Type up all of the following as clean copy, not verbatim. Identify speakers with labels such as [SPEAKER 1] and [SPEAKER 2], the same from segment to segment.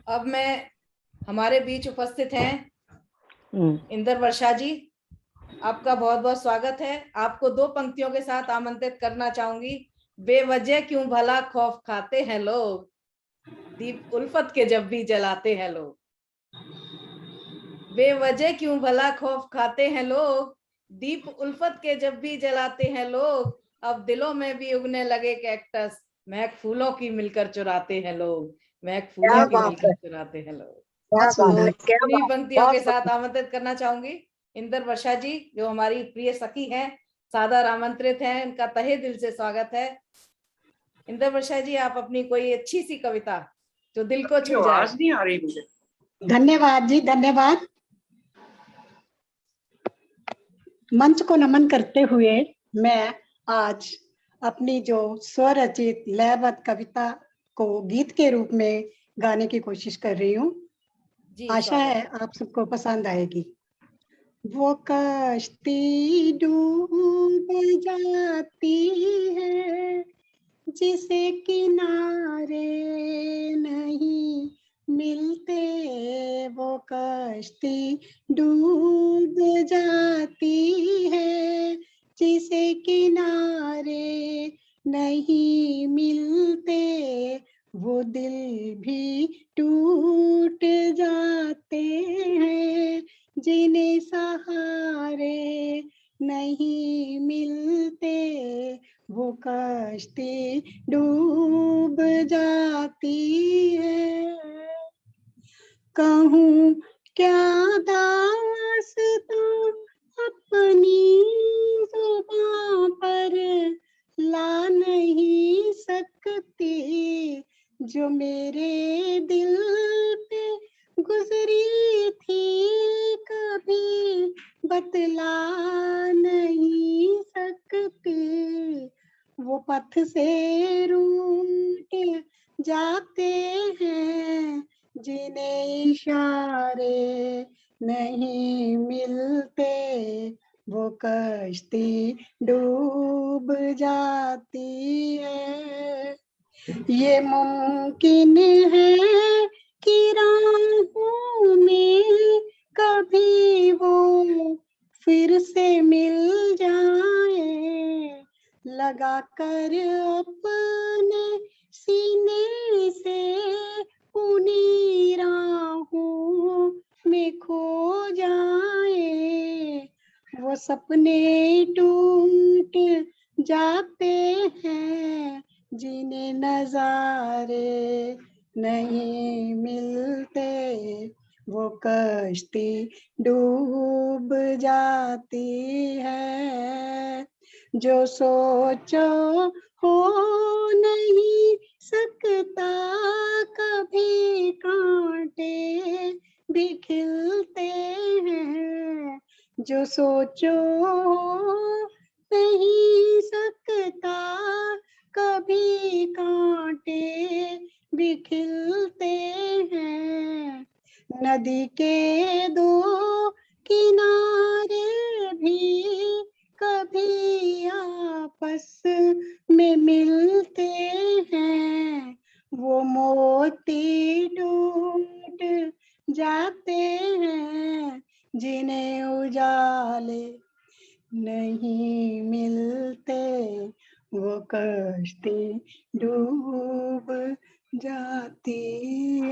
[SPEAKER 1] अब मैं हमारे बीच उपस्थित हैं इंदर वर्षा जी। आपका बहुत बहुत स्वागत है। आपको दो पंक्तियों के साथ आमंत्रित करना चाहूंगी। बेवजह क्यों भला खौफ खाते हैं लोग, दीप उल्फत के जब भी जलाते हैं लोग। बेवजह क्यों भला खौफ खाते हैं लोग, दीप उल्फत के जब भी जलाते हैं लोग। अब दिलों में भी उगने लगे कैक्टस, महक फूलों की मिलकर चुराते हैं लोग, महक फूलों की मिलकर चुराते हैं लोग। तो इन्हीं पंक्तियों के साथ आमंत्रित करना चाहूंगी इंदर वर्षा जी, जो हमारी प्रिय सखी हैं, सादर आमंत्रित हैं। इनका तहे दिल से स्वागत है। इंदर वर्षा जी, आप अपनी कोई अच्छी सी कविता जो दिल को छू जाए।
[SPEAKER 2] आवाज नहीं आ रही मुझे।
[SPEAKER 3] धन्यवाद जी, धन्यवाद। मंच को नमन करते हुए मैं आज अपनी जो स्वरचित लयबद्ध कविता को गीत के रूप में गाने की कोशिश कर रही हूँ। आशा है आप सबको पसंद आएगी। वो कश्ती डूब जाती है जिसे किनारे नहीं मिलते, वो कश्ती डूब जाती है जिसे किनारे नहीं मिलते, वो दिल भी टूट जाते हैं जिन्हें सहारे नहीं मिलते, वो कश्ती डूब जाती है। कहूँ क्या दास्तां अपनी जुबां पर ला नहीं सकती, जो मेरे दिल पे गुजरी थी कभी बतला नहीं सकती, वो पथ से रूठ जाते हैं जिन्हें इशारे नहीं मिलते, वो कश्ती डूब जाती है। ये मुमकिन है कि राहों में कभी वो फिर से मिल जाए, लगा कर अपने सीने से उन्हीं राहों में खो जाए, वो सपने टूट जाते हैं जिन्हें नजारे नहीं मिलते, वो कश्ती डूब जाती है। जो सोचो हो नहीं सकता कभी कांटे भी खिलते हैं, जो सोचो नहीं सकता कभी कांटे भी खिलते हैं, नदी के दो किनारे भी कभी आपस में मिलते हैं, वो मोती टूट जाते हैं जिन्हें उजाले नहीं मिलते, वो कश्ती डूब जाती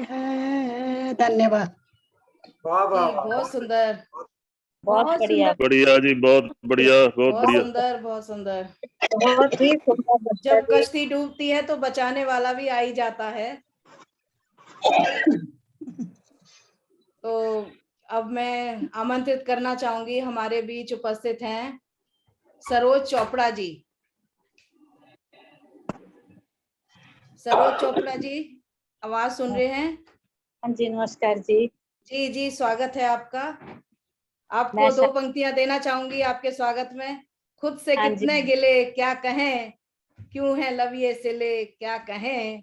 [SPEAKER 3] है। धन्यवाद।
[SPEAKER 2] वाह वाह,
[SPEAKER 1] बहुत सुंदर,
[SPEAKER 4] बहुत बढ़िया,
[SPEAKER 5] बढ़िया जी, बहुत बढ़िया, बहुत बढ़िया,
[SPEAKER 1] सुंदर, बहुत सुंदर।
[SPEAKER 4] बहुत ही सुंदर।
[SPEAKER 1] जब कश्ती डूबती है तो बचाने वाला भी आ ही जाता है। तो अब मैं आमंत्रित करना चाहूंगी, हमारे बीच उपस्थित हैं सरोज चोपड़ा जी। सरोज चोपड़ा जी, आवाज सुन रहे हैं?
[SPEAKER 4] हाँ जी, नमस्कार जी।
[SPEAKER 1] जी जी, स्वागत है आपका। आपको दो पंक्तियां देना चाहूंगी आपके स्वागत में। खुद से कितने गिले क्या कहें, क्यों है लब ये सिले क्या कहें,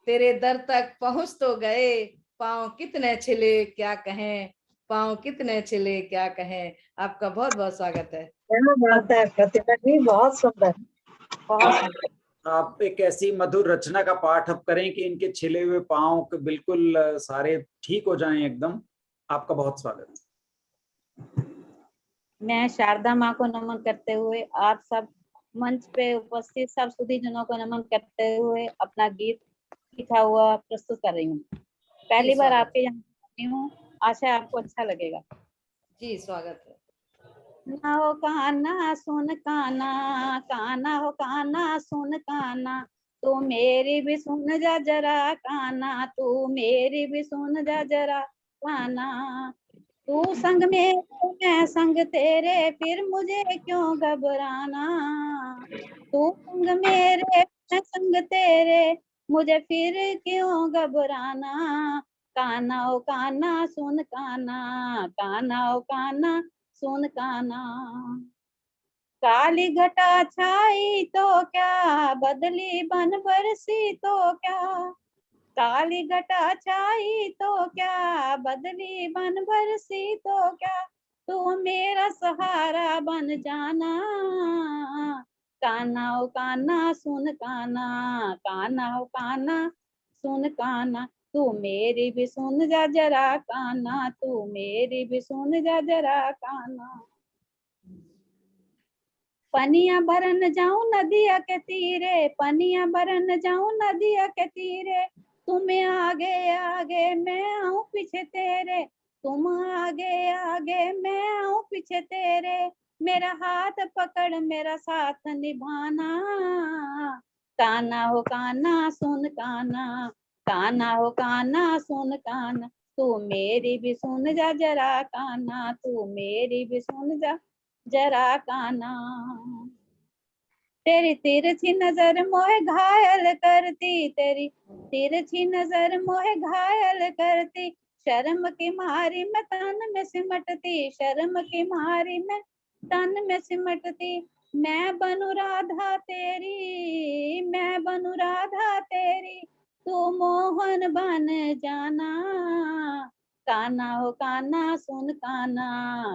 [SPEAKER 1] तेरे दर तक पहुंच तो गए, पाँव कितने छिले क्या कहें, पाँव कितने छिले क्या कहें। आपका बहुत बहुत स्वागत है।
[SPEAKER 4] क्या बात है प्रतिभा जी, बहुत सुंदर, बहुत सुंदर।
[SPEAKER 2] आप एक ऐसी मधुर रचना का पाठ अब करें कि इनके छिले हुए पांव के बिल्कुल सारे ठीक हो जाएं एकदम। आपका बहुत स्वागत।
[SPEAKER 4] मैं शारदा माँ को नमन करते हुए आप सब मंच पे उपस्थित सब सुधी जनों को नमन करते हुए अपना गीत लिखा हुआ प्रस्तुत कर रही हूँ। पहली बार
[SPEAKER 1] स्वागत
[SPEAKER 4] आपके यहाँ आई हूँ, आशा है आपको अच्छा लगेगा।
[SPEAKER 1] जी, स्वागत है।
[SPEAKER 4] ना हो काना सुन काना, काना हो काना सुन काना, तू मेरी भी सुन जा जरा काना, तू मेरी भी सुन जा जरा काना। तू संग में मैं संग तेरे, फिर मुझे क्यों घबराना। तू संग मेरे मैं संग तेरे, मुझे फिर क्यों घबराना। काना ओ काना सुन काना, काना ओ काना सुन काना। काली घटा छाई तो क्या, बदली बन बरसी तो क्या। काली घटा छाई तो क्या, बदली बन बरसी तो क्या। तू मेरा सहारा बन जाना। काना ओ काना सुन काना, काना ओ काना सुन काना। तू मेरी भी सुन जा जरा काना, तू मेरी भी सुन जा जरा काना। पनिया भरन जाऊं नदिया के तीरे, पनिया भरन जाऊं नदिया के तीरे। तुम आगे आगे मैं आऊं पीछे तेरे, तुम आगे आगे मैं आऊं पीछे तेरे। मेरा हाथ पकड़ मेरा साथ निभाना। काना हो काना सुन काना, काना हो काना सुन काना। तू मेरी भी सुन जा जरा काना, तू मेरी भी सुन जा जरा काना। तेरी तिरछी नजर मोहे घायल करती, तेरी तिरछी नजर मोहे घायल करती। शर्म की मारी मैं तन में सिमटती, शर्म की मारी मैं तन में सिमटती। मैं बनू राधा तेरी, मैं बनू राधा तेरी, तू मोहन बन जाना। काना हो काना सुन काना,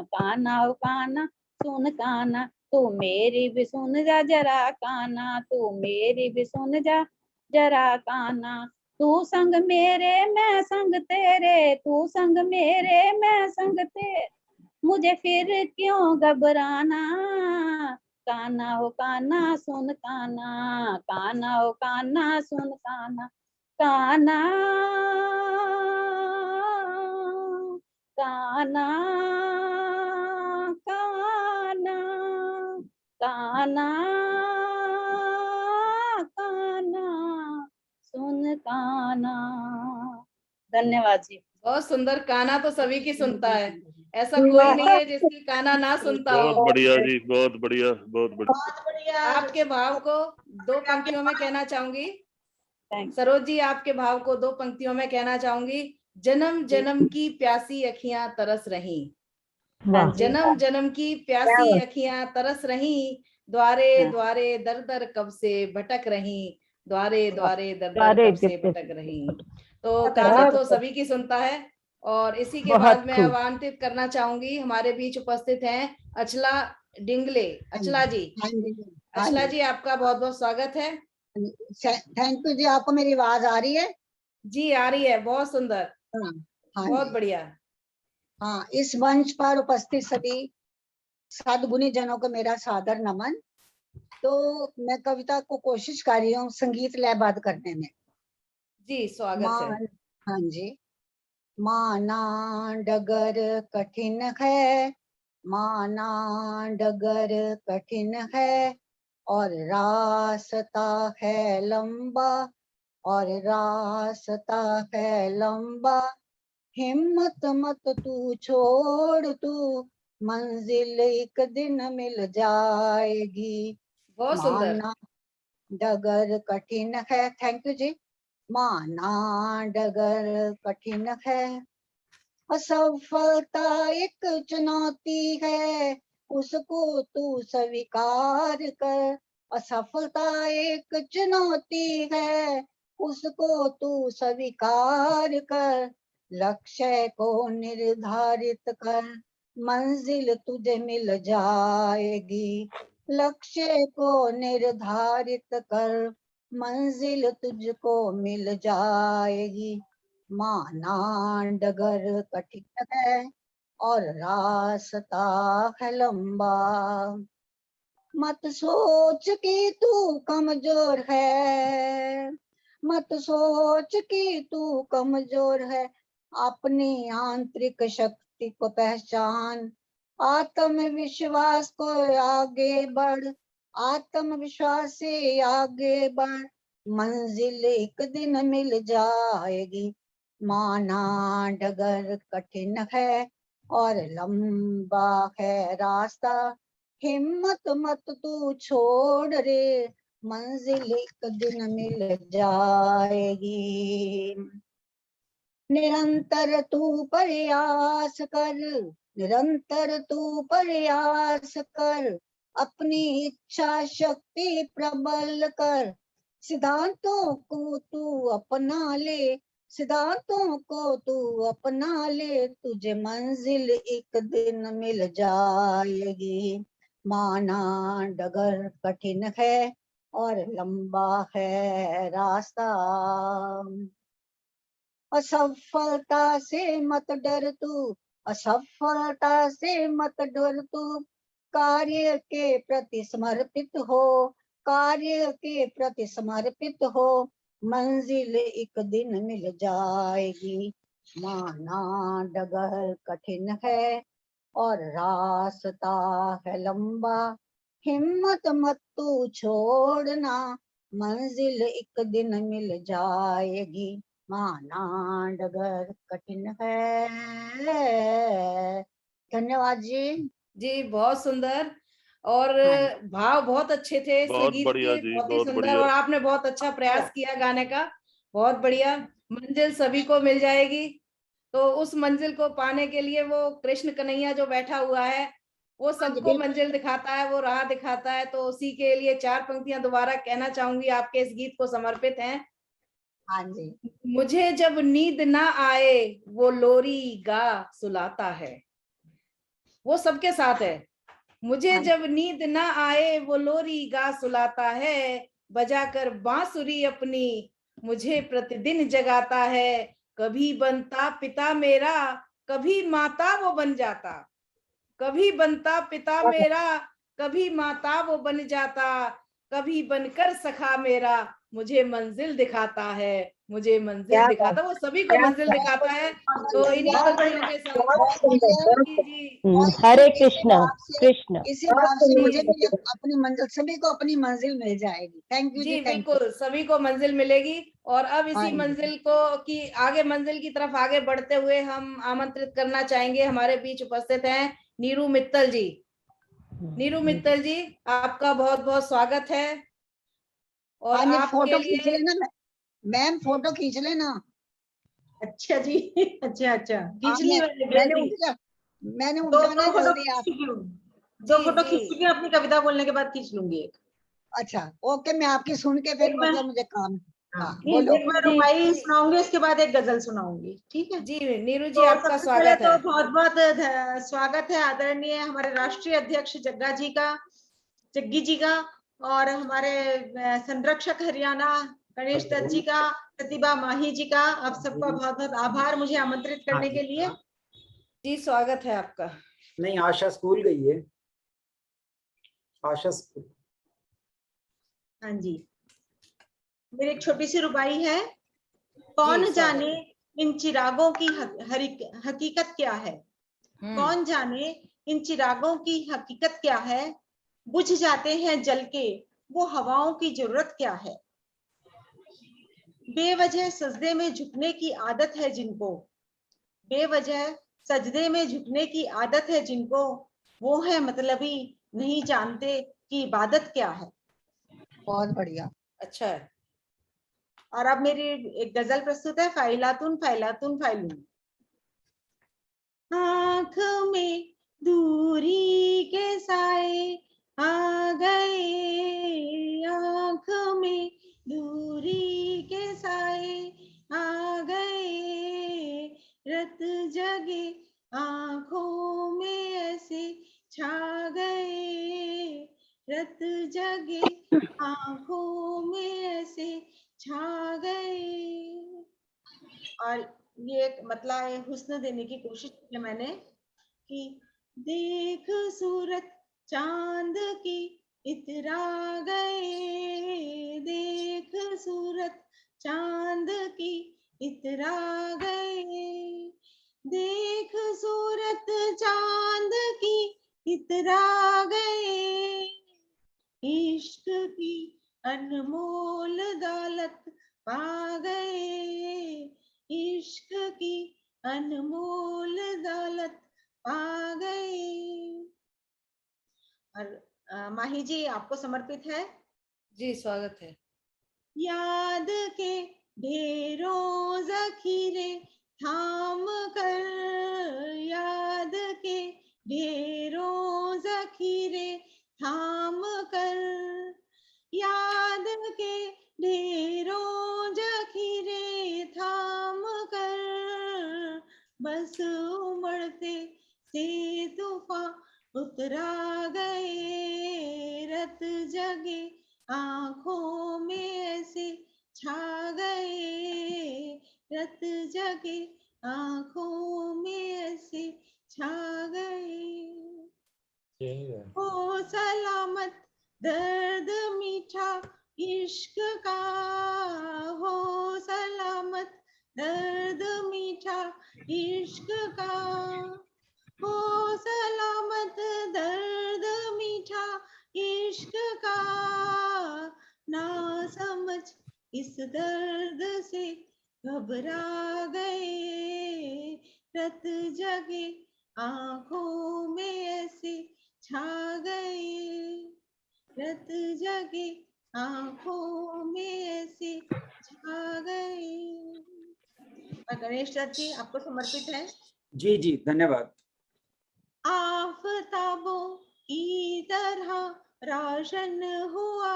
[SPEAKER 4] काना हो काना सुन काना। तू मेरी भी सुन जा जरा काना, तू मेरी भी सुन जा जरा काना। तू संग मेरे मैं संग तेरे, तू संग मेरे मैं संग तेरे, मुझे फिर क्यों घबराना। काना हो काना सुन काना, काना हो काना सुन काना। काना काना काना काना काना सुन काना। धन्यवाद जी।
[SPEAKER 1] बहुत सुंदर। काना तो सभी की सुनता है, ऐसा कोई नहीं है जिसकी काना ना सुनता
[SPEAKER 5] बहुत
[SPEAKER 1] हो।
[SPEAKER 5] बढ़िया जी, बहुत बढ़िया, बहुत बढ़िया।
[SPEAKER 3] बहुत बढ़िया।
[SPEAKER 1] आपके भाव को दो पंक्तियों में कहना चाहूंगी।
[SPEAKER 4] थैंक्स।
[SPEAKER 1] सरोज जी, आपके भाव को दो पंक्तियों में कहना चाहूंगी। जन्म जन्म की प्यासी अखियां तरस रही,
[SPEAKER 4] हाँ जी।
[SPEAKER 1] जन्म जन्म की प्यासी अखियां तरस रही। द्वारे
[SPEAKER 4] हाँ।
[SPEAKER 1] द्वारे दर दर कब से भटक रही, द्वारे द्वारे दर दर
[SPEAKER 6] द्वारे
[SPEAKER 1] कब से
[SPEAKER 6] दर-
[SPEAKER 1] भटक रही। तो काना तो सभी की सुनता है। और इसी के
[SPEAKER 6] बहुत
[SPEAKER 1] बाद मैं
[SPEAKER 6] खूब।
[SPEAKER 1] आमंत्रित करना चाहूंगी, हमारे बीच उपस्थित हैं अचला डिंगले। अचला जी,
[SPEAKER 3] हाँ जी, हाँ
[SPEAKER 1] अचला
[SPEAKER 3] जी।
[SPEAKER 1] जी, आपका बहुत बहुत स्वागत है।
[SPEAKER 3] थैंक यू जी। आपको मेरी आवाज आ रही है?
[SPEAKER 1] जी, आ रही है, बहुत सुंदर,
[SPEAKER 3] हाँ, हाँ
[SPEAKER 1] बहुत
[SPEAKER 3] जी।
[SPEAKER 1] बढ़िया।
[SPEAKER 3] हाँ, इस मंच पर उपस्थित सभी सद्गुणी जनों को मेरा सादर नमन। तो मैं कविता को कोशिश कर रही हूँ संगीत लयबद्ध करने में।
[SPEAKER 1] जी, स्वागत है।
[SPEAKER 3] मान, हाँ जी। माना डगर कठिन है, माना डगर कठिन है, और रास्ता है लंबा, और रास्ता है लंबा। हिम्मत मत तू छोड़ तू, मंजिल एक दिन मिल जाएगी।
[SPEAKER 1] बहुत सुंदर।
[SPEAKER 3] माना डगर कठिन है, थैंक यू जी। माना डगर कठिन है, असफलता एक चुनौती है, उसको तू स्वीकार कर। असफलता एक चुनौती है, उसको तू स्वीकार कर। लक्ष्य को निर्धारित कर, मंजिल तुझे मिल जाएगी। लक्ष्य को निर्धारित कर, मंजिल तुझको मिल जाएगी। माना डगर कठिन है और रास्ता है लंबा, मत सोच कि तू कमजोर है, मत सोच कि तू कमजोर है। अपनी आंतरिक शक्ति को पहचान, आत्मविश्वास को आगे बढ़, आत्मविश्वास से आगे बढ़, मंजिल एक दिन मिल जाएगी। माना डगर कठिन है और लंबा है रास्ता, हिम्मत मत तू छोड़ रे, मंजिल एक दिन मिल जाएगी। निरंतर तू प्रयास कर, निरंतर तू प्रयास कर, अपनी इच्छा शक्ति प्रबल कर। सिद्धांतों को तू अपना ले, सिद्धांतों को तू अपना ले, तुझे मंजिल एक दिन मिल जाएगी। माना डगर कठिन है और लंबा है रास्ता, असफलता से मत डर तू, असफलता से मत डर तू, कार्य के प्रति समर्पित हो, कार्य के प्रति समर्पित हो, मंजिल एक दिन मिल जाएगी। माना डगर कठिन है और रास्ता है लंबा, हिम्मत मत तू छोड़ना, मंजिल एक दिन मिल जाएगी। माना डगर कठिन है। धन्यवाद जी।
[SPEAKER 1] जी बहुत सुंदर, और
[SPEAKER 3] हाँ
[SPEAKER 1] भाव बहुत अच्छे थे,
[SPEAKER 5] बहुत
[SPEAKER 1] संगीत
[SPEAKER 5] बढ़िया
[SPEAKER 1] के
[SPEAKER 5] जी,
[SPEAKER 1] बहुत ही
[SPEAKER 5] बहुत
[SPEAKER 1] सुंदर,
[SPEAKER 5] बढ़िया।
[SPEAKER 1] और आपने बहुत अच्छा प्रयास किया गाने का, बहुत बढ़िया। मंजिल सभी को मिल जाएगी, तो उस मंजिल को पाने के लिए वो कृष्ण कन्हैया जो बैठा हुआ है वो सबको
[SPEAKER 3] बिल्कुल।
[SPEAKER 1] मंजिल दिखाता है, वो राह दिखाता है। तो उसी के लिए 4 पंक्तियां दोबारा कहना चाहूंगी, आपके इस गीत को समर्पित हैं।
[SPEAKER 3] हाँ जी।
[SPEAKER 1] मुझे जब नींद ना आए वो लोरी गा सुलाता है, वो सबके साथ है। मुझे
[SPEAKER 3] हाँ
[SPEAKER 1] जब नींद ना आए वो लोरी गा सुलाता है, बजाकर बांसुरी अपनी मुझे प्रतिदिन जगाता है। कभी बनता पिता मेरा, कभी माता वो बन जाता, कभी बनता पिता मेरा, कभी माता वो बन जाता, कभी बनकर सखा मेरा मुझे मंजिल दिखाता है, मुझे मंजिल
[SPEAKER 3] क्या बात,
[SPEAKER 1] दिखाता, वो सभी को
[SPEAKER 3] क्या
[SPEAKER 1] मंजिल दिखाता है। तो इन्हीं
[SPEAKER 3] बहुत
[SPEAKER 1] पंक्तियों के
[SPEAKER 3] बहुत
[SPEAKER 1] साथ
[SPEAKER 3] बढ़िया।
[SPEAKER 1] जी जी
[SPEAKER 3] और
[SPEAKER 6] हरे
[SPEAKER 3] इसी
[SPEAKER 6] कृष्ण
[SPEAKER 3] भाव से,
[SPEAKER 6] कृष्ण।
[SPEAKER 3] इसी भाव से मुझे भी अपनी मंजिल, सभी को अपनी मंजिल मिल जाएगी। थैंक यू जी,
[SPEAKER 1] जी
[SPEAKER 3] थैंक यू।
[SPEAKER 1] बिल्कुल, सभी को मंजिल मिलेगी। और अब
[SPEAKER 3] हाँ
[SPEAKER 1] इसी
[SPEAKER 3] जी।
[SPEAKER 1] मंजिल को की आगे, मंजिल की तरफ आगे बढ़ते हुए हम आमंत्रित करना चाहेंगे, हमारे बीच उपस्थित हैं नीरू मित्तल जी। नीरू मित्तल जी, आपका बहुत बहुत स्वागत है। और
[SPEAKER 3] हाँ जी,
[SPEAKER 1] आपके
[SPEAKER 3] फोटो खींच
[SPEAKER 1] लिए,
[SPEAKER 3] लेना मैम, फोटो खींच लेना।
[SPEAKER 7] अच्छा जी। अच्छा अच्छा, खींच ली मैंने
[SPEAKER 3] मैंने
[SPEAKER 7] जल्दी।
[SPEAKER 3] उठा, मैंने
[SPEAKER 7] दो
[SPEAKER 3] उठाना
[SPEAKER 7] दो फोटो
[SPEAKER 3] जल्दी
[SPEAKER 7] खींच
[SPEAKER 3] आप।
[SPEAKER 7] चुकी हूँ, दो
[SPEAKER 1] जी
[SPEAKER 7] फोटो
[SPEAKER 1] जी
[SPEAKER 7] खींच चुकी हूँ, अपनी कविता बोलने के बाद खींच लूंगी एक।
[SPEAKER 3] अच्छा ओके, मैं आपकी सुन के फिर
[SPEAKER 7] एक मैं,
[SPEAKER 3] मतलब मुझे काम।
[SPEAKER 7] हाँ,
[SPEAKER 3] हाँ बोलो।
[SPEAKER 7] एक मैं रुबाई सुनाऊंगी, उसके बाद एक गजल सुनाऊंगी, ठीक है।
[SPEAKER 1] जी नीरू जी,
[SPEAKER 7] तो
[SPEAKER 1] आपका
[SPEAKER 7] सबसे पहले
[SPEAKER 1] स्वागत
[SPEAKER 7] तो
[SPEAKER 1] है।
[SPEAKER 7] बहुत बहुत स्वागत है आदरणीय हमारे राष्ट्रीय अध्यक्ष जग्गा जी का, जग्गी जी का, और हमारे संरक्षक हरियाणा गणेश दत्त जी का, प्रतिभा माही जी का। आप सबका बहुत बहुत आभार मुझे आमंत्रित करने के लिए।
[SPEAKER 1] जी स्वागत है आपका।
[SPEAKER 2] नहीं, आशा स्कूल गई है, आशा स्कूल।
[SPEAKER 7] हाँ जी, मेरी एक छोटी सी रुबाई है।
[SPEAKER 1] जी
[SPEAKER 7] कौन
[SPEAKER 1] स्वागत
[SPEAKER 7] जाने
[SPEAKER 1] है।
[SPEAKER 7] इन चिरागों की हकीकत क्या है, कौन जाने इन चिरागों की हकीकत क्या है, बुझ जाते हैं जल के वो हवाओं की जरूरत क्या है। बेवजह सजदे में झुकने की आदत है जिनको, बेवजह सजदे में झुकने की आदत है जिनको, वो है मतलबी, नहीं जानते कि इबादत क्या है।
[SPEAKER 3] बहुत बढ़िया।
[SPEAKER 1] अच्छा है।
[SPEAKER 7] और अब मेरी एक गजल प्रस्तुत है, फाइलातुन फाइलातुन फाइलून। आँख में दूरी के साए आ गए, आँख में दूरी के साए आ गए, रत जगे आँखों में ऐसे छा गए, रत जगे आंखों में ऐसे छा गए। और ये एक मतलब हुस्न देने की कोशिश की मैंने कि देख सूरत चांद की इतरा गए, देख सूरत चांद की इतरा गए, देख सूरत चांद की इतरा गए, इश्क की अनमोल दौलत पा गए, इश्क की अनमोल दौलत पा गए। और माही जी आपको समर्पित है।
[SPEAKER 1] जी स्वागत है।
[SPEAKER 7] याद के ढेरों जखीरे थाम कर, याद के ढेरों जखीरे थाम कर, याद के ढेरों जखीरे थाम कर, बस उमड़ते से तूफान उतरा गए, रत जगे आंखों में ऐसे छा गए, रत जगे आंखों में ऐसे छा गए। ओ सलामत दर्द मीठा इश्क का, हो सलामत दर्द मीठा इश्क का, हो सलामत दर्द मीठा इश्क का, ना समझ इस दर्द से घबरा गए, रत जगे आंखों में ऐसे छा गए, रत जगे आंखों में ऐसे छा गए। और गणेश दत्त जी आपको समर्पित है।
[SPEAKER 2] जी जी धन्यवाद।
[SPEAKER 7] आफताबों की तरह रोशन हुआ,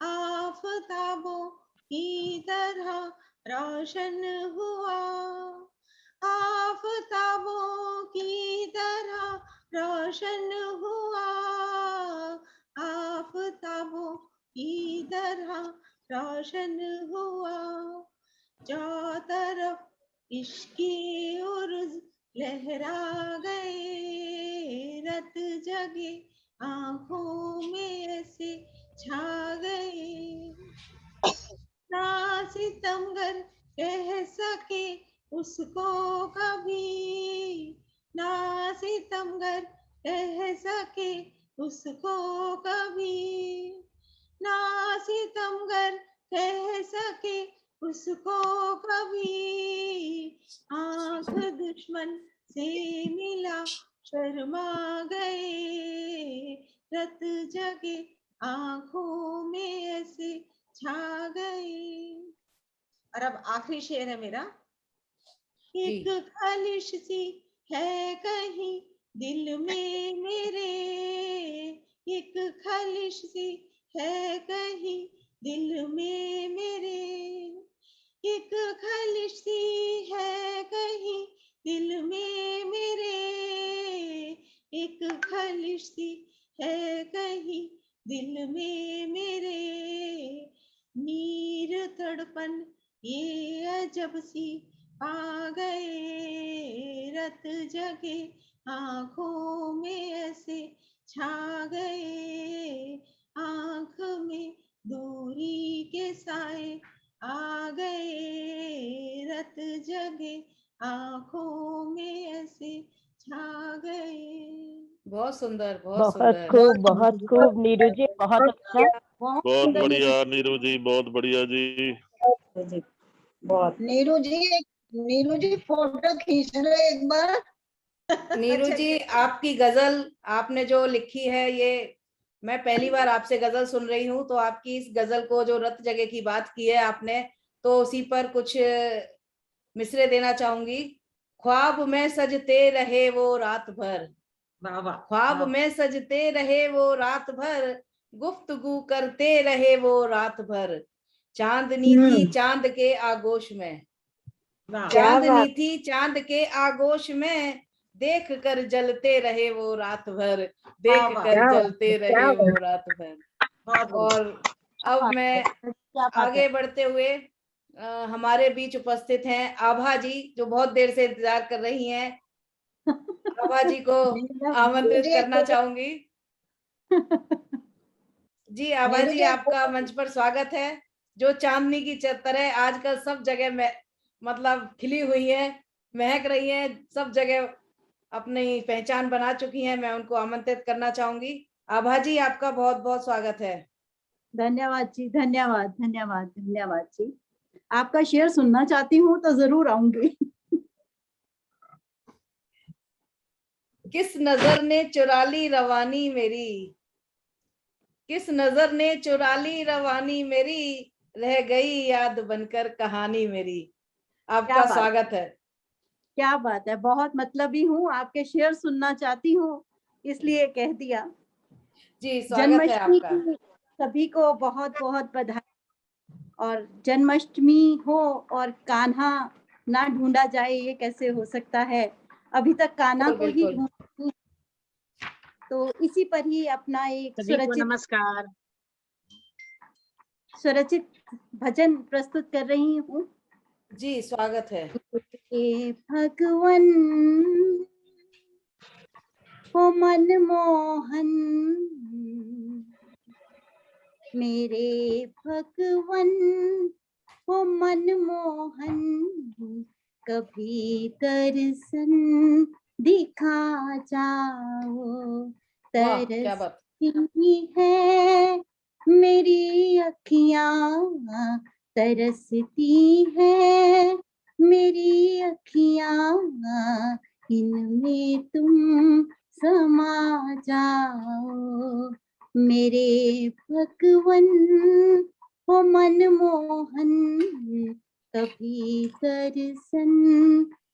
[SPEAKER 7] आफताबों की तरह रोशन हुआ, आफताबों की तरह रोशन हुआ, आफताबों की तरह रोशन हुआ, चारों तरफ इश्क़े उर्ज़ लहरा गए, रत जगे आंखों में ऐसे छा गए, ना सितमगर कह सके उसको कभी, ना सितमगर कह सके उसको कभी, ना सितमगर कह सके उसको कभी, आंख दुश्मन से मिला शर्मा गए, रत जगे आंखों में ऐसे छा गए। और अब आखिरी शेर है मेरा। एक खालिश सी है कहीं दिल में मेरे, एक खालिश सी है कहीं दिल में मेरे, एक खालिश सी है कहीं दिल में मेरे, एक खालिश सी है कहीं दिल में मेरे, नीर तड़पन ये अजब सी आ गए, रत जगे आंखों में ऐसे छा गए, आंख में दूरी के साए आ गए, रत जगे आंखों में ऐसे छा गए।
[SPEAKER 1] बहुत सुंदर, बहुत
[SPEAKER 5] बहुत
[SPEAKER 1] सुंदर।
[SPEAKER 5] खूब, बहुत खूब नीरू जी, बहुत अच्छा।
[SPEAKER 3] बहुत
[SPEAKER 5] बहुत
[SPEAKER 3] सुंदर
[SPEAKER 5] बढ़िया नीरू जी, बहुत बढ़िया जी।
[SPEAKER 3] जी, बहुत। नीरू जी फोटो खींच रहे एक बार।
[SPEAKER 1] नीरू जी आपकी गजल आपने जो लिखी है, ये मैं पहली बार आपसे गजल सुन रही हूँ, तो आपकी इस गजल को जो रत जगह की बात की है आपने, तो उसी पर कुछ मिसरे देना चाहूंगी। ख्वाब में सजते रहे वो रात भर, ख्वाब में सजते रहे वो रात भर, गुफ्तगू करते रहे वो रात भर, चांदनी थी चांद के आगोश में, चांदनी थी चांद के आगोश में, देख कर जलते रहे वो रात भर, देख
[SPEAKER 7] वाह,
[SPEAKER 1] कर
[SPEAKER 3] वाह।
[SPEAKER 1] जलते
[SPEAKER 3] क्या
[SPEAKER 1] रहे
[SPEAKER 3] बात
[SPEAKER 1] वो रात भर।
[SPEAKER 7] बहुत बढ़िया।
[SPEAKER 1] और अब मैं
[SPEAKER 3] क्या बात
[SPEAKER 1] आगे
[SPEAKER 3] है।
[SPEAKER 1] बढ़ते हुए हमारे बीच उपस्थित हैं आभा जी, जो बहुत देर से इंतजार कर रही हैं। आभा जी को आमंत्रित
[SPEAKER 3] मेरे
[SPEAKER 1] करना चाहूंगी। जी आभा
[SPEAKER 3] मेरे
[SPEAKER 1] जी,
[SPEAKER 3] लिए
[SPEAKER 1] आपका मंच पर स्वागत है। जो चांदनी की तरह आजकल सब जगह में मतलब खिली हुई है, महक रही है, सब जगह अपनी पहचान बना चुकी हैं। मैं उनको आमंत्रित करना चाहूंगी। आभा जी, आपका बहुत बहुत स्वागत है।
[SPEAKER 6] धन्यवाद जी, धन्यवाद धन्यवाद धन्यवाद जी। आपका शेयर सुनना चाहती हूँ तो जरूर आऊंगी।
[SPEAKER 1] किस नजर ने चुरा ली रवानी मेरी, किस नजर ने चुरा ली रवानी मेरी, रह गई याद बनकर कहानी मेरी।
[SPEAKER 6] क्या
[SPEAKER 1] आपका
[SPEAKER 6] बात,
[SPEAKER 1] स्वागत है।
[SPEAKER 6] क्या बात है। बहुत मतलबी हूँ, आपके शेयर सुनना चाहती हूँ, इसलिए कह दिया।
[SPEAKER 1] जी स्वागत है
[SPEAKER 6] जन्माष्टमी
[SPEAKER 1] आपका।
[SPEAKER 6] की सभी को बहुत बहुत बधाई। और जन्माष्टमी हो और कान्हा ना ढूंढा जाए, ये कैसे हो सकता है। अभी तक कान्हा को ही
[SPEAKER 1] बिल्कुल।
[SPEAKER 6] ढूंढ, तो इसी पर ही अपना एक
[SPEAKER 8] सभी को नमस्कार।
[SPEAKER 6] स्वरचित भजन प्रस्तुत कर रही हूँ।
[SPEAKER 1] जी स्वागत है।
[SPEAKER 6] हे भगवन ओ मनमोहन, मेरे भगवन ओ मनमोहन, कभी दर्शन दिखा जाओ।
[SPEAKER 1] वाह क्या बात।
[SPEAKER 6] तरसती है मेरी अखियाँ, तरसती है मेरी अखियाँ, इनमें तुम समा जाओ। मेरे भगवन ओ मनमोहन, कभी दर्शन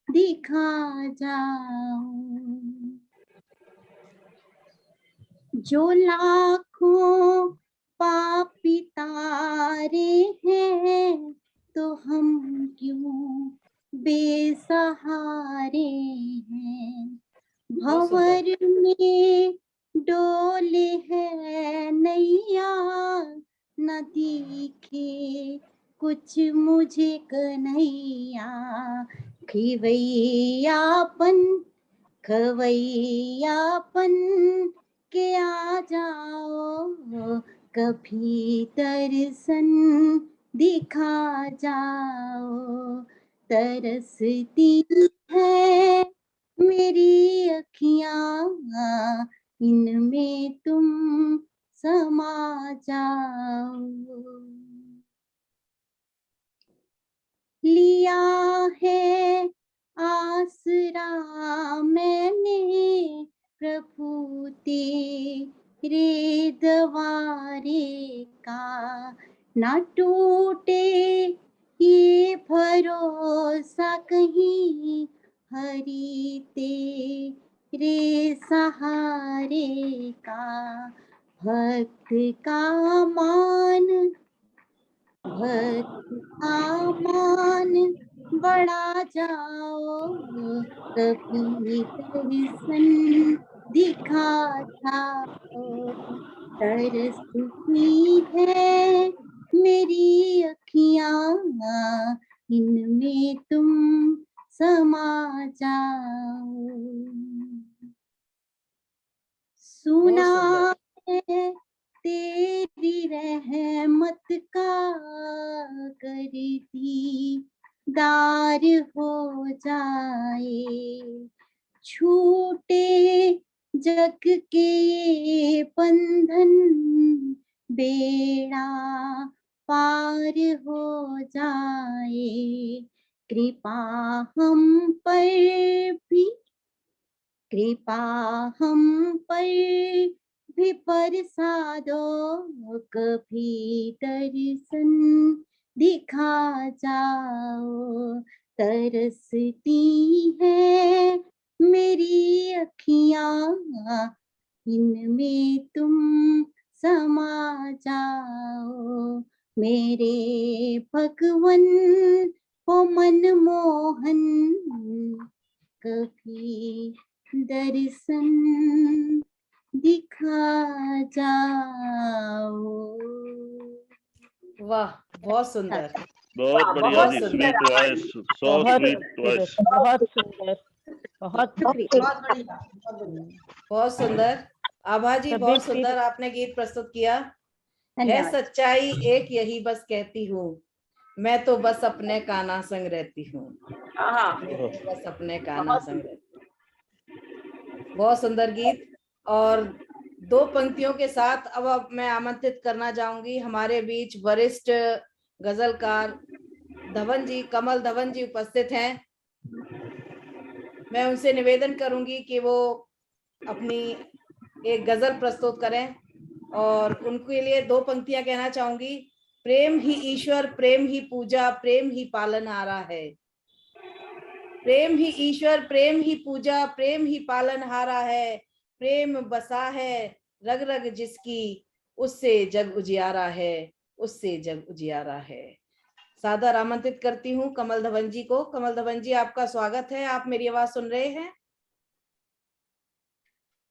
[SPEAKER 6] दिखा जाओ। जो लाखों पापी तारे हैं, तो हम क्यों बेसहारे हैं।
[SPEAKER 1] बहुत सुंदर।
[SPEAKER 6] भंवर में डोले है नैया, न दिखे कुछ मुझे कन्हैया। खिवैयापन खवैयापन के आ जाओ, कभी दर्शन दिखा जाओ। तरसती है मेरी अखियाँ, इनमें तुम समा जाओ। लिया है आसरा मैंने प्रभु तेरे द्वारे का, ना टूटे ये भरोसा कहीं, हरि तेरे सहारे का। भक्त का मान बढ़ा जाओ, कभी दर्शन दिखा जाओ। तरसती है मेरी अखियाँ, इनमें तुम समा जाओ। सुना है तेरी रहमत का करती दार हो जाए। छूटे जग के ये बंधन, बेड़ा पार हो जाए। कृपा हम पर भी कृपा हम पर भी बरसा दो, कभी दर्शन दिखा जाओ। तरसती है मेरी अखियाँ, इनमें तुम समा जाओ। मेरे भगवन ओ मनमोहन, कभी दर्शन दिखा जाओ।
[SPEAKER 1] वाह, बहुत सुंदर।
[SPEAKER 5] बहुत बढ़िया
[SPEAKER 1] बहुत
[SPEAKER 5] जी,
[SPEAKER 1] सुंदर।
[SPEAKER 5] स्वीट वॉइस, सो बहुत स्वीट वॉइस। बहुत सुंदर, बहुत
[SPEAKER 7] बहुत बढ़िया, बहुत बढ़िया।
[SPEAKER 1] बहुत सुंदर। आभा जी,
[SPEAKER 5] सभी
[SPEAKER 1] बहुत
[SPEAKER 5] प्रिय-
[SPEAKER 1] सुंदर आपने गीत प्रस्तुत किया। है
[SPEAKER 6] धन्यवाद।
[SPEAKER 1] सच्चाई एक यही बस कहती हूँ, मैं तो बस अपने कान्हा संग रहती हूँ, बस अपने कान्हा संग रहती हूँ। बहुत सुंदर गीत। और दो पंक्तियों के साथ अब मैं आमंत्रित करना चाहूंगी हमारे बीच वरिष्ठ गजलकार धवन जी, कमल धवन जी उपस्थित हैं। मैं उनसे निवेदन करूंगी कि वो अपनी एक गजल प्रस्तुत करें, और उनके लिए दो पंक्तियां कहना चाहूंगी। प्रेम ही ईश्वर, प्रेम ही पूजा, प्रेम ही पालनहारा है। प्रेम ही ईश्वर, प्रेम ही पूजा, प्रेम ही पालनहारा है। प्रेम बसा है रग रग जिसकी, उससे जग उजियारा है, उससे जग उजियारा है। सादर आमंत्रित करती हूँ कमल धवन जी को। कमल धवन जी, आपका स्वागत है। आप मेरी आवाज सुन रहे हैं?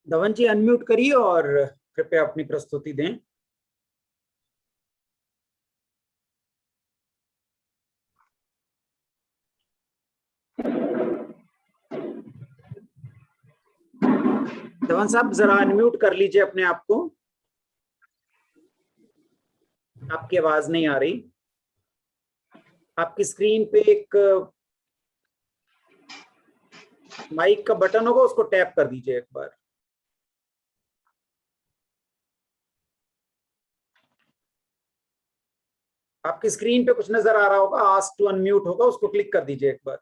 [SPEAKER 2] धवन जी अनम्यूट करिए और कृपया अपनी प्रस्तुति दें। धवन साहब जरा अनम्यूट कर लीजिए अपने आप को, आपकी आवाज नहीं आ रही। आपकी स्क्रीन पे एक माइक का बटन होगा, उसको टैप कर दीजिए एक बार। आपकी स्क्रीन पे कुछ नजर आ रहा होगा, आस्क टू अनम्यूट होगा, उसको क्लिक कर दीजिए एक बार।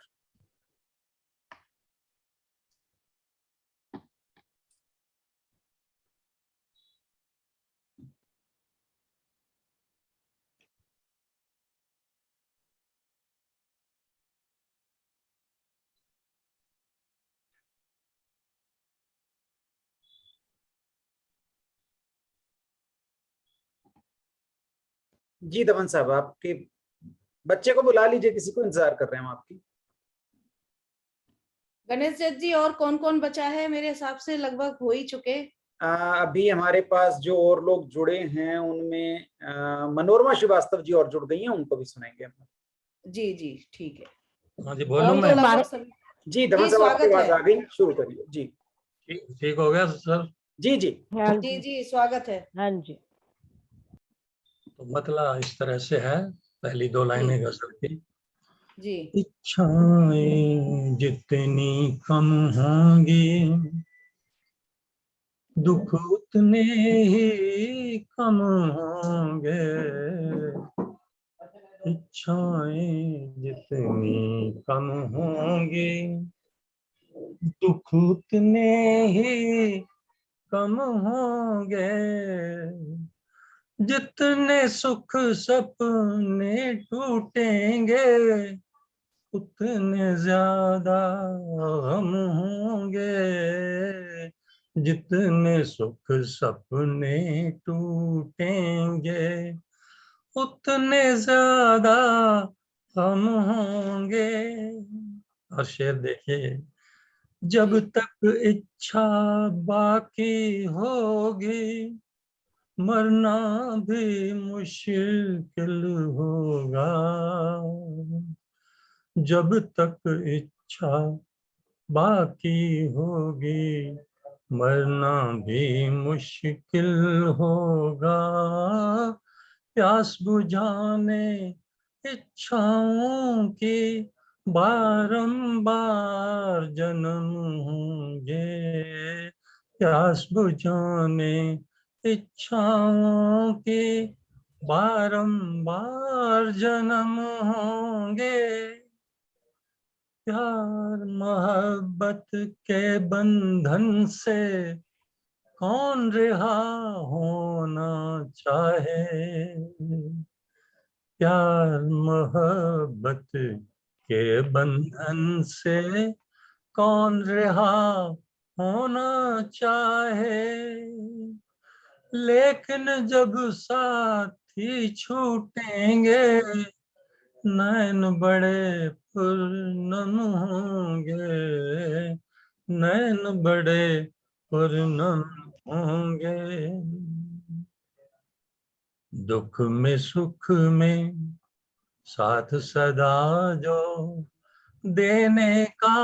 [SPEAKER 2] जी धवन साहब, आपके बच्चे को बुला लीजिए, किसी को इंतजार कर रहे हैं हम आपकी।
[SPEAKER 1] गणेश दत्त जी, और कौन कौन बचा है? मेरे हिसाब से लगभग हो ही चुके।
[SPEAKER 2] अभी हमारे पास जो और लोग जुड़े हैं उनमें मनोरमा श्रीवास्तव जी और जुड़ गई हैं, उनको भी सुनाएंगे हम।
[SPEAKER 1] जी जी, ठीक है।
[SPEAKER 8] हाँ जी, बोलूं
[SPEAKER 1] और तो
[SPEAKER 8] मैं?
[SPEAKER 1] लगभग सभी।
[SPEAKER 2] जी धवन
[SPEAKER 1] जी,
[SPEAKER 2] साहब, आपकी
[SPEAKER 1] स्वागत
[SPEAKER 2] आवाज
[SPEAKER 1] है।
[SPEAKER 2] आ गई, शुरू करिए जी।
[SPEAKER 8] ठीक हो गया सर?
[SPEAKER 2] जी जी
[SPEAKER 1] जी जी, स्वागत है।
[SPEAKER 5] हाँ जी।
[SPEAKER 8] तो मतलब इस तरह से है, पहली दो लाइनें गजल की।
[SPEAKER 1] जी
[SPEAKER 8] इच्छाएं जितनी कम होंगी, दुख उतने ही कम होंगे। इच्छाएं जितनी कम होंगी, दुख उतने ही कम होंगे। जितने सुख सपने टूटेंगे, उतने ज्यादा गम होंगे। जितने सुख सपने टूटेंगे, उतने ज्यादा गम होंगे। और शेर देखिए, जब तक इच्छा बाकी होगी, मरना भी मुश्किल होगा। जब तक इच्छा बाकी होगी, मरना भी मुश्किल होगा। प्यास बुझाने इच्छाओं की बारंबार जन्म होंगे। प्यास बुझाने इच्छाओं के बारंबार जन्म होंगे। प्यार मोहब्बत के बंधन से कौन रिहा होना चाहे। प्यार मोहब्बत के बंधन से कौन रिहा होना चाहे। लेकिन जब साथी छूटेंगे, नैन बड़े पुरनम होंगे। नैन बड़े पूर्णम होंगे। दुख में सुख में साथ सदा जो देने का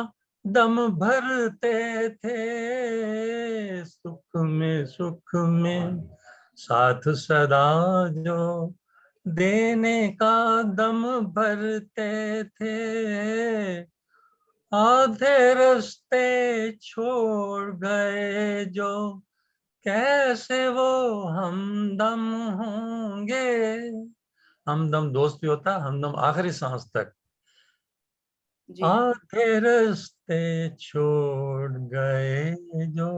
[SPEAKER 8] दम भरते थे। सुख में साथ सदा जो देने का दम भरते थे। आधे रास्ते छोड़ गए जो कैसे वो हमदम होंगे। हमदम दोस्त भी होता है, हमदम आखिरी सांस तक।
[SPEAKER 1] जी
[SPEAKER 8] आधे रास्ते छोड़ गए जो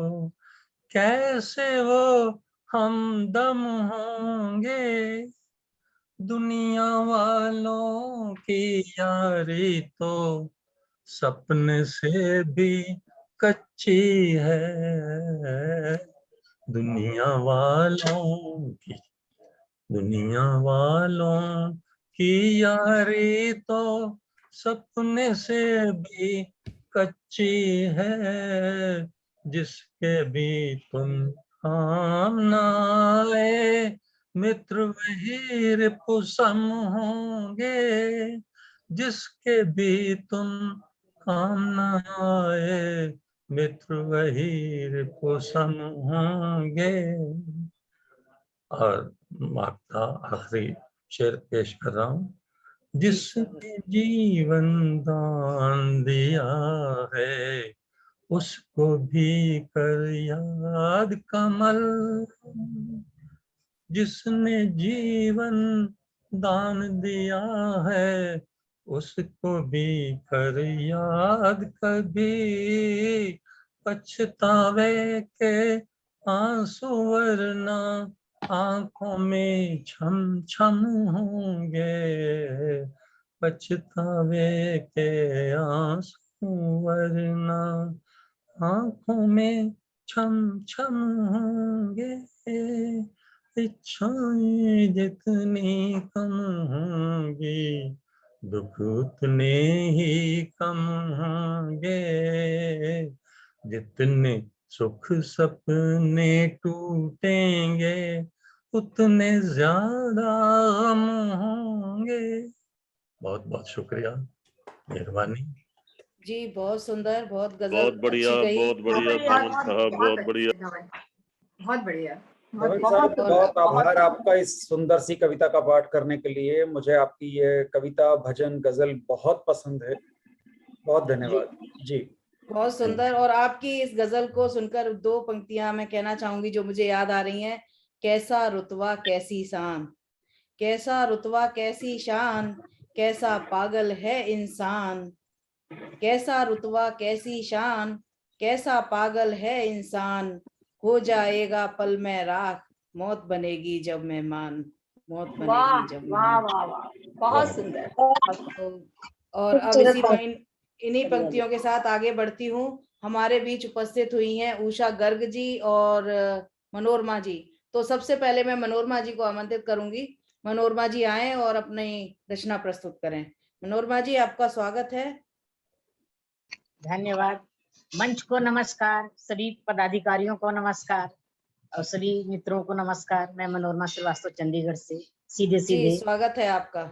[SPEAKER 8] कैसे वो हमदम होंगे। दुनिया वालों की यारी तो सपने से भी कच्ची है। दुनिया वालों की यारी तो सपने से भी कच्ची है। जिसके भी तुम काम न आए मित्र वही रिपुसम होंगे। जिसके भी तुम काम न आए मित्र वही रिपुसम होंगे। और आपका आखिरी शेर पेश कर रहा हूँ। जिसने जीवन दान दिया है उसको भी कर याद कमल। जिसने जीवन दान दिया है उसको भी कर याद कभी। पछतावे के आंसू वरना आंखों में छम छम होंगे। पछतावे के आंसू वरना आंखों में छम छम होंगे। इच्छाएं जितनी कम होंगी दुख उतने ही कम होंगे। जितने सुख सपने टूटेंगे उतने ज्यादा गम होंगे। बहुत बहुत शुक्रिया, मेहरबानी।
[SPEAKER 1] जी बहुत सुंदर, बहुत गजल
[SPEAKER 5] बहुत बढ़िया,
[SPEAKER 1] अच्छी कही।
[SPEAKER 5] बहुत बढ़िया दामन साहब, बहुत बढ़िया।
[SPEAKER 7] बहुत बढ़िया।
[SPEAKER 2] दमन साहब बहुत आभार आपका इस सुंदर सी कविता का पाठ करने के लिए। मुझे आपकी ये कविता भजन गजल बहुत पसंद है। बहुत धन्यवाद जी।
[SPEAKER 1] बहुत सुंदर। और आपकी इस गजल को सुनकर दो पंक्तियां मैं कहना चाहूंगी जो मुझे याद आ रही हैं। कैसा रुतबा कैसी शान, कैसा रुतबा कैसी शान, कैसा पागल है इंसान। कैसा रुतबा कैसी शान, कैसा पागल है इंसान। हो जाएगा पल में राख, मौत बनेगी जब मेहमान। मौत बनेगी जब मेहमान।
[SPEAKER 7] बहुत सुंदर।
[SPEAKER 1] और अब इन्हीं पंक्तियों के साथ आगे बढ़ती हूँ। हमारे बीच उपस्थित हुई हैं उषा गर्ग जी और मनोरमा जी। तो सबसे पहले मैं मनोरमा जी को आमंत्रित करूंगी। मनोरमा जी आए और अपनी रचना प्रस्तुत करें। मनोरमा जी आपका स्वागत है।
[SPEAKER 9] धन्यवाद। मंच को नमस्कार, सभी पदाधिकारियों को नमस्कार और सभी मित्रों को नमस्कार। मैं मनोरमा श्रीवास्तव चंडीगढ़ से सीधे
[SPEAKER 1] जी स्वागत है आपका।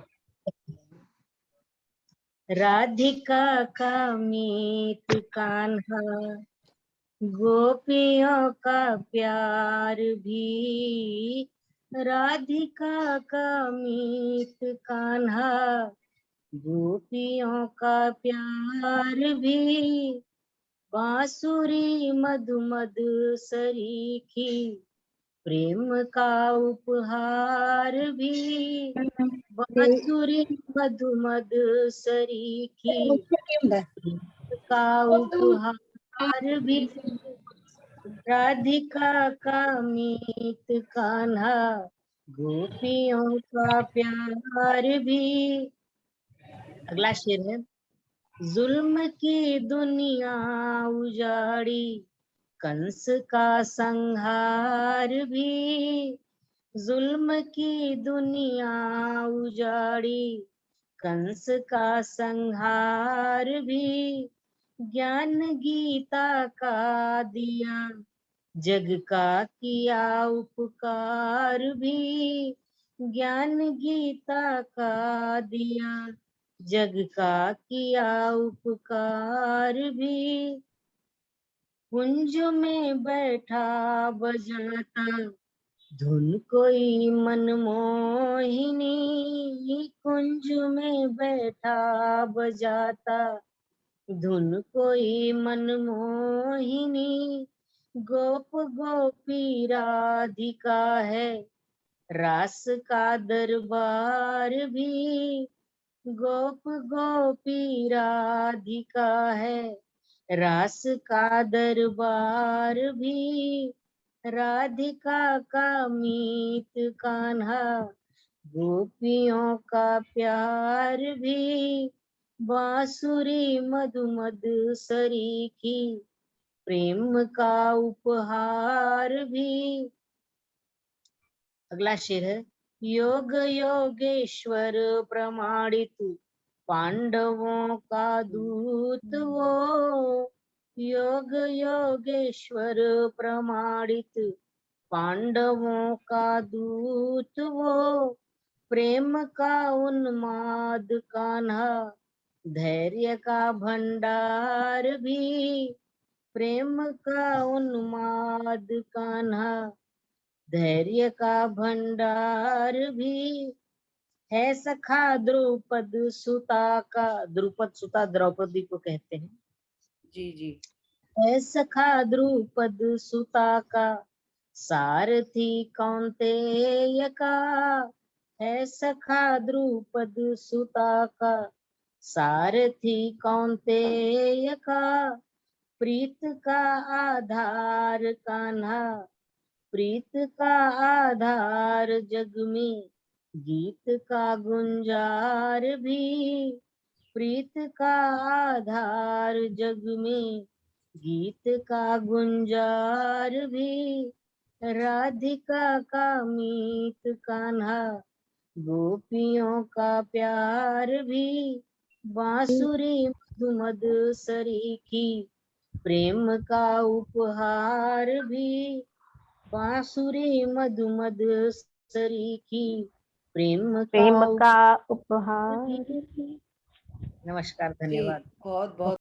[SPEAKER 9] राधिका का मीत कान्हा, गोपियों का प्यार भी। राधिका का मीत कान्हा, गोपियों का प्यार भी। बांसुरी मधुमद सरीखी, प्रेम का उपहार भी। बांसुरी मधुमद सरीखी, प्रेम का उपहार भी। राधिका का मीत कान्हा, गोपियों का प्यार भी। अगला शेर है। जुल्म की दुनिया उजाड़ी, कंस का संहार भी। जुल्म की दुनिया उजाड़ी, कंस का संहार भी। ज्ञान गीता का दिया, जग का किया उपकार भी। ज्ञान गीता का दिया, जग का किया उपकार भी। कुंज में बैठा बजाता, धुन कोई मनमोहिनी। कुंज में बैठा बजाता, धुन कोई मनमोहिनी। गोप गोपी राधिका है, रास का दरबार भी। गोप गोपी राधिका है, रास का दरबार भी। राधिका का मीत कान्हा, गोपियों का प्यार भी। बांसुरी मधुमद सरीखी, प्रेम का उपहार भी। अगला शेर है, योग योगेश्वर प्रमाणित, पांडवों का दूत वो। योग योगेश्वर प्रमाणित, पांडवों का दूत वो। प्रेम का उन्माद कान्हा, धैर्य का भंडार भी। प्रेम का उन्माद कान्हा, धैर्य का भंडार भी। है सखा द्रौपद सुता का, द्रुपद सुता द्रौपदी को कहते हैं।
[SPEAKER 1] जी जी।
[SPEAKER 9] है सखा द्रुपद सुता का, सारथी कौन्तेय का। है सखा द्रुपद सुता का, सारथी कौन्तेय का। प्रीत का आधार कान्हा, प्रीत का आधार जग में, गीत का गुंजार भी। प्रीत का आधार जग में, गीत का गुंजार भी। राधिका का मीत कान्हा, गोपियों का प्यार भी। बांसुरी मधुमद सरीखी, प्रेम का उपहार भी। बांसुरी मधुमद सरीखी, प्रेम
[SPEAKER 5] प्रेम
[SPEAKER 9] का
[SPEAKER 5] का
[SPEAKER 9] उपहार
[SPEAKER 5] उपहार।
[SPEAKER 9] भी। नमस्कार,
[SPEAKER 1] जी
[SPEAKER 9] धन्यवाद।
[SPEAKER 1] बहुत बहुत